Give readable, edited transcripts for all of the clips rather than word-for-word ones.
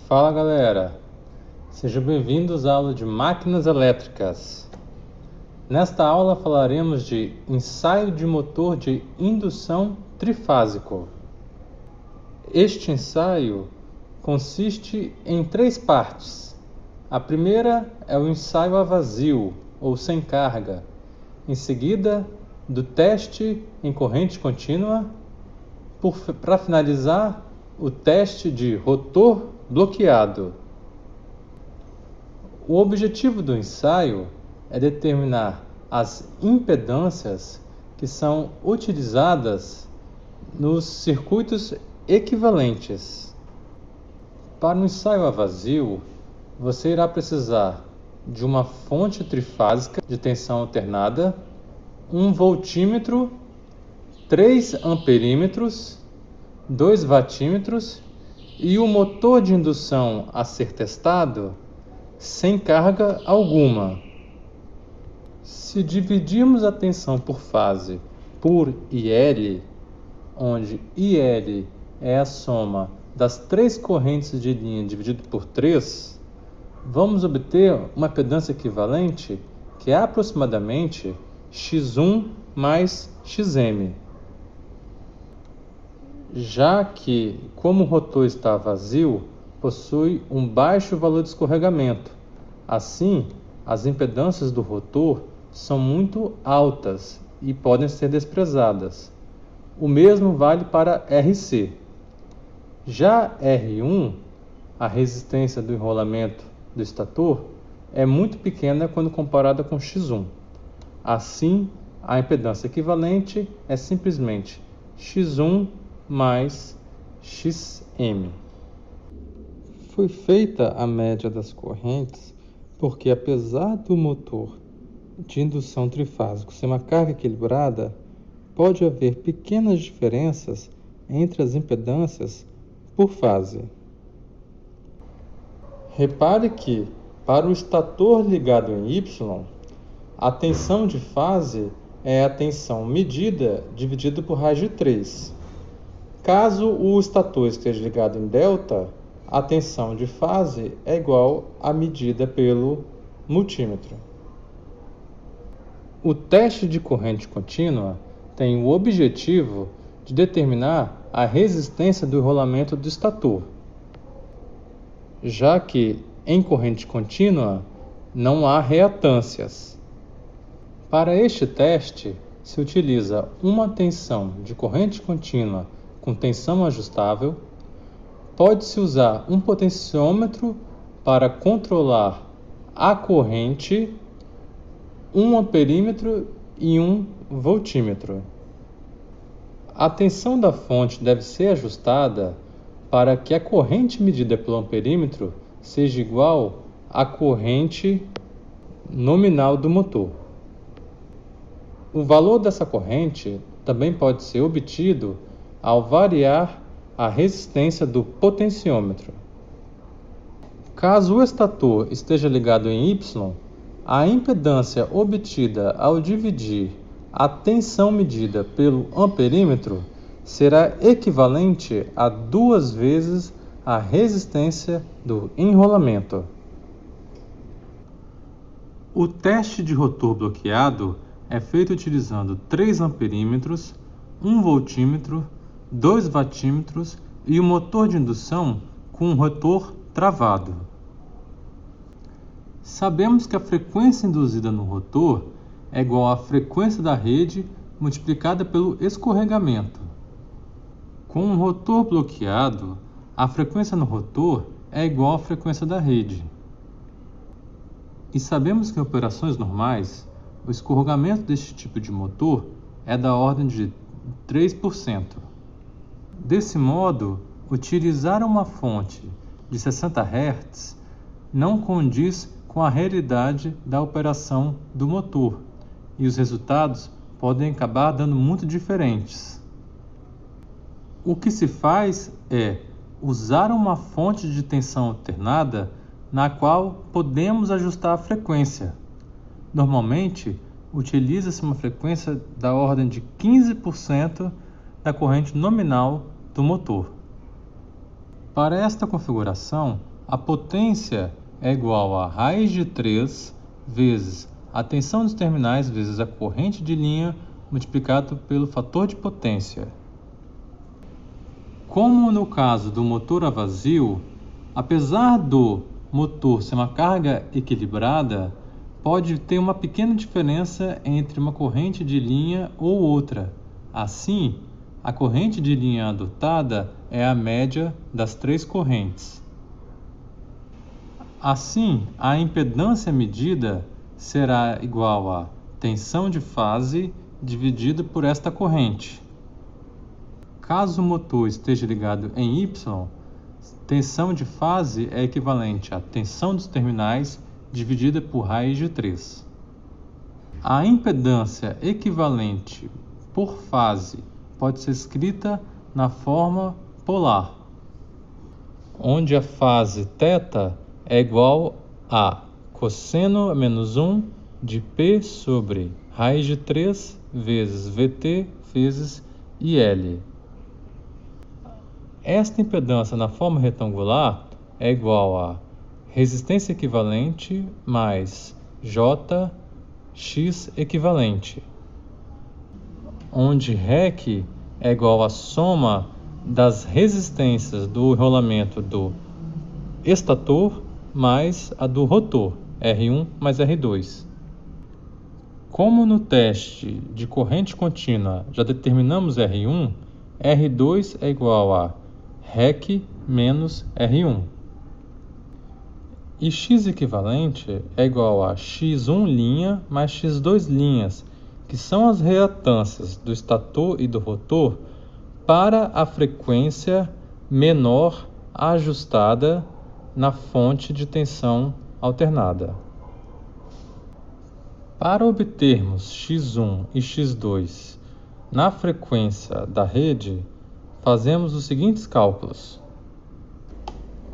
Fala galera, sejam bem-vindos à aula de máquinas elétricas. Nesta aula falaremos de ensaio de motor de indução trifásico. Este ensaio consiste em 3 partes. A primeira é o ensaio a vazio ou sem carga. Em seguida, do teste em corrente contínua. Para finalizar, o teste de rotor bloqueado. O objetivo do ensaio é determinar as impedâncias que são utilizadas nos circuitos equivalentes. Para o ensaio a vazio, você irá precisar de uma fonte trifásica de tensão alternada, um voltímetro, 3 amperímetros, 2 watímetros e o motor de indução a ser testado sem carga alguma. Se dividirmos a tensão por fase por IL, onde IL é a soma das 3 correntes de linha dividido por 3, vamos obter uma impedância equivalente que é aproximadamente X1 mais Xm. Já que, como o rotor está vazio, possui um baixo valor de escorregamento. Assim, as impedâncias do rotor são muito altas e podem ser desprezadas. O mesmo vale para RC. Já R1, a resistência do enrolamento do estator, é muito pequena quando comparada com X1. Assim, a impedância equivalente é simplesmente X1 mais Xm. Foi feita a média das correntes porque, apesar do motor de indução trifásico ser uma carga equilibrada, pode haver pequenas diferenças entre as impedâncias por fase. Repare que, para o estator ligado em Y, a tensão de fase é a tensão medida dividida por raiz de 3. Caso o estator esteja ligado em delta, a tensão de fase é igual à medida pelo multímetro. O teste de corrente contínua tem o objetivo de determinar a resistência do enrolamento do estator, já que em corrente contínua não há reatâncias. Para este teste, se utiliza uma tensão de corrente contínua com tensão ajustável. Pode-se usar um potenciômetro para controlar a corrente, um amperímetro e um voltímetro. A tensão da fonte deve ser ajustada para que a corrente medida pelo amperímetro seja igual à corrente nominal do motor. O valor dessa corrente também pode ser obtido ao variar a resistência do potenciômetro. Caso o estator esteja ligado em Y, a impedância obtida ao dividir a tensão medida pelo amperímetro será equivalente a 2 vezes a resistência do enrolamento. O teste de rotor bloqueado é feito utilizando 3 amperímetros, 1 voltímetro, 2 watímetros e o motor de indução com um rotor travado. Sabemos que a frequência induzida no rotor é igual à frequência da rede multiplicada pelo escorregamento. Com um rotor bloqueado, a frequência no rotor é igual à frequência da rede. E sabemos que em operações normais, o escorregamento deste tipo de motor é da ordem de 3%. Desse modo, utilizar uma fonte de 60 Hz não condiz com a realidade da operação do motor e os resultados podem acabar dando muito diferentes. O que se faz é usar uma fonte de tensão alternada na qual podemos ajustar a frequência. Normalmente, utiliza-se uma frequência da ordem de 15% da corrente nominal do motor. Para esta configuração, A potência é igual a raiz de 3 vezes a tensão dos terminais vezes a corrente de linha multiplicado pelo fator de potência. Como no caso do motor a vazio, apesar do motor ser uma carga equilibrada, pode ter uma pequena diferença entre uma corrente de linha ou outra. Assim, a corrente de linha adotada é a média das 3 correntes. Assim, a impedância medida será igual a tensão de fase dividida por esta corrente. Caso o motor esteja ligado em Y, tensão de fase é equivalente à tensão dos terminais dividida por raiz de 3. A impedância equivalente por fase pode ser escrita na forma polar, onde a fase θ é igual a cosseno menos 1 de P sobre raiz de 3 vezes VT vezes IL. Esta impedância na forma retangular é igual a resistência equivalente mais JX equivalente, onde REC é igual à soma das resistências do rolamento do estator mais a do rotor, R1 mais R2. Como no teste de corrente contínua já determinamos R1, R2 é igual a REC menos R1. E X equivalente é igual a X1 linha mais X2 linhas, que são as reatâncias do estator e do rotor para a frequência menor ajustada na fonte de tensão alternada. Para obtermos X1 e X2 na frequência da rede, fazemos os seguintes cálculos,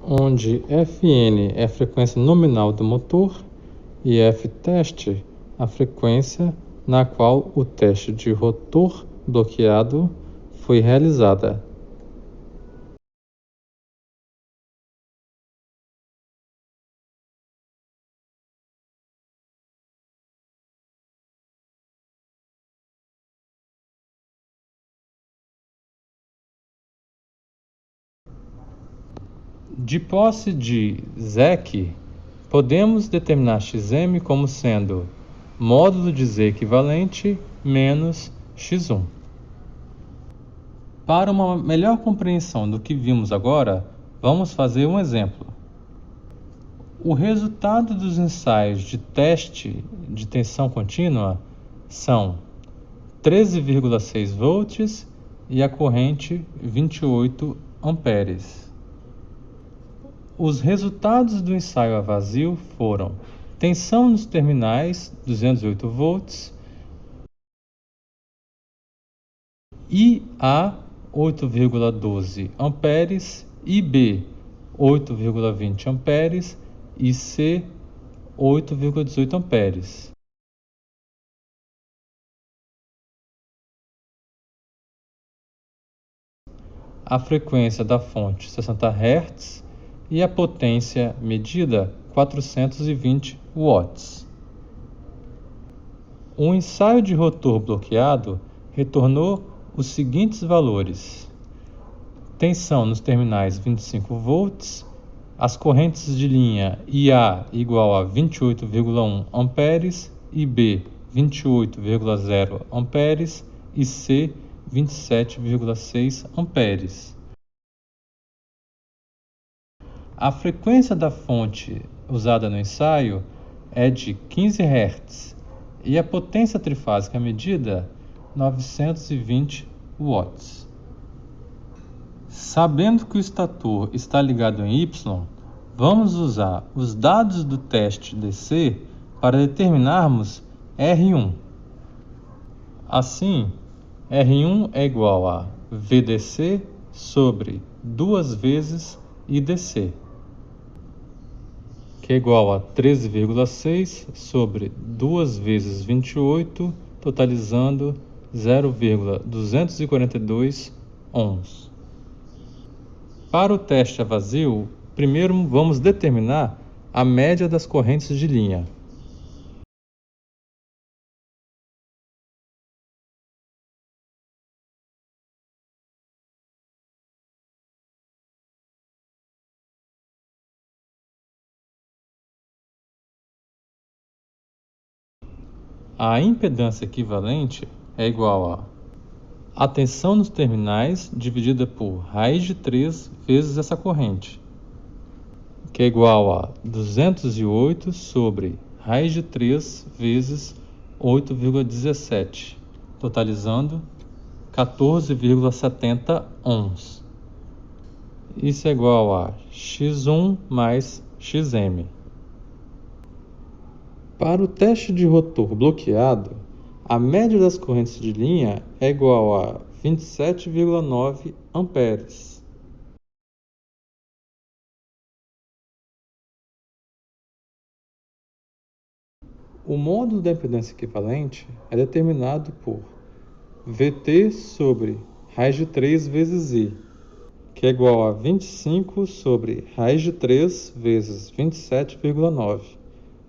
onde Fn é a frequência nominal do motor e Ftest a frequência na qual o teste de rotor bloqueado foi realizada. De posse de ZEC, podemos determinar Xm como sendo módulo de Z equivalente menos X1. Para uma melhor compreensão do que vimos agora, vamos fazer um exemplo. O resultado dos ensaios de teste de tensão contínua são 13,6 volts e a corrente 28 amperes. Os resultados do ensaio a vazio foram tensão nos terminais 208 volts, IA 8,12 amperes, IB 8,20 amperes e C 8,18 amperes. A frequência da fonte 60 Hz e a potência medida 420 watts. O ensaio de rotor bloqueado retornou os seguintes valores: tensão nos terminais 25 volts, as correntes de linha IA igual a 28,1 amperes, IB 28,0 amperes e C 27,6 amperes. A frequência da fonte usada no ensaio é de 15 Hz e a potência trifásica medida 920 watts. Sabendo que o estator está ligado em Y, vamos usar os dados do teste DC para determinarmos R1. Assim, R1 é igual a VDC sobre 2 vezes IDC, que é igual a 13,6 sobre 2 vezes 28, totalizando 0,242 ohms. Para o teste a vazio, Primeiro, vamos determinar a média das correntes de linha. A impedância equivalente é igual a tensão nos terminais dividida por raiz de 3 vezes essa corrente, que é igual a 208 sobre raiz de 3 vezes 8,17, totalizando 14,70 ohms. Isso é igual a x1 mais xm. Para o teste de rotor bloqueado, a média das correntes de linha é igual a 27,9 amperes. O módulo da impedância equivalente é determinado por Vt sobre raiz de 3 vezes I, que é igual a 25 sobre raiz de 3 vezes 27,9,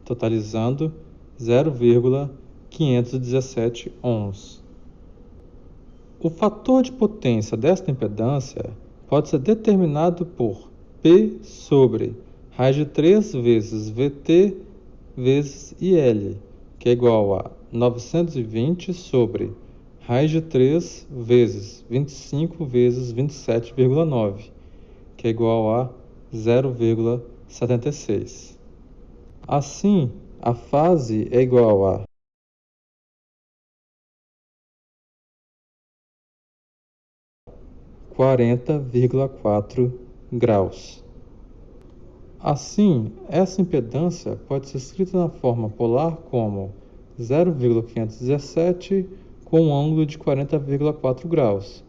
totalizando 0,517 ohms. O fator de potência desta impedância pode ser determinado por P sobre raiz de 3 vezes Vt vezes IL, que é igual a 920 sobre raiz de 3 vezes 25 vezes 27,9, que é igual a 0,76. Assim, a fase é igual a 40,4 graus. Assim, essa impedância pode ser escrita na forma polar como 0,517 com um ângulo de 40,4 graus.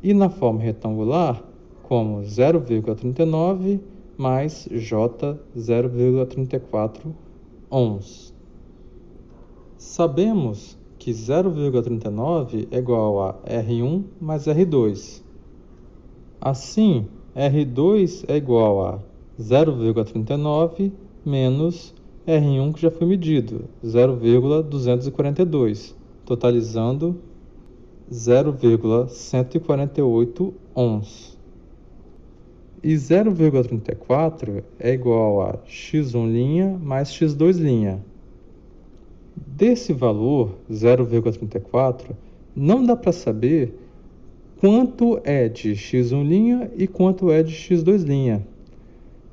E na forma retangular como 0,39 mais J 0,34 ohms. Sabemos que 0,39 é igual a R1 mais R2. Assim, R2 é igual a 0,39 menos R1 que já foi medido, 0,242, totalizando 0,148 ohms. E 0,34 é igual a x1' mais x2'. Desse valor, 0,34, não dá para saber quanto é de x1' e quanto é de x2'.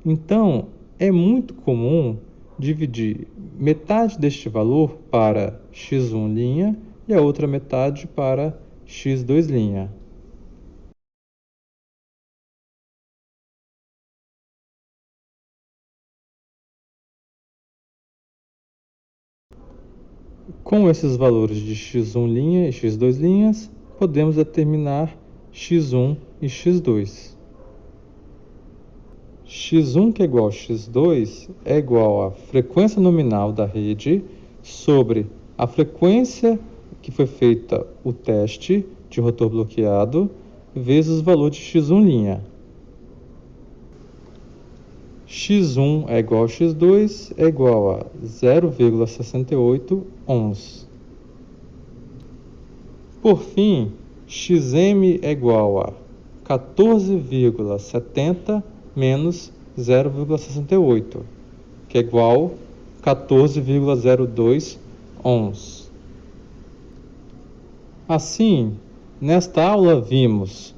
Então, é muito comum dividir metade deste valor para x1' e a outra metade para x2'. Com esses valores de x1' e x2', podemos determinar x1 e x2. x1, que é igual a x2, é igual à frequência nominal da rede sobre a frequência que foi feita o teste de rotor bloqueado vezes o valor de x1'. x1 é igual a x2 é igual a 0,68 ohms. Por fim, xm é igual a 14,70 menos 0,68, que é igual a 14,02 ohms. Assim, nesta aula vimos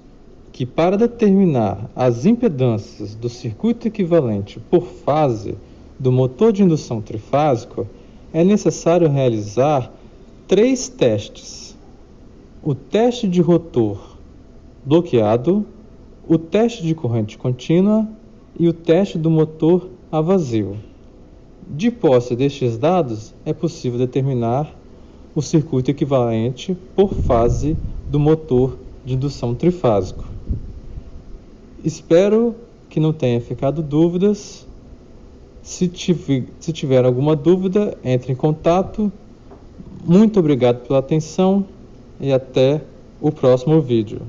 que para determinar as impedâncias do circuito equivalente por fase do motor de indução trifásico, é necessário realizar 3 testes: o teste de rotor bloqueado, o teste de corrente contínua e o teste do motor a vazio. De posse destes dados, é possível determinar o circuito equivalente por fase do motor de indução trifásico. Espero que não tenha ficado dúvidas. Se tiver alguma dúvida, entre em contato. Muito obrigado pela atenção e até o próximo vídeo.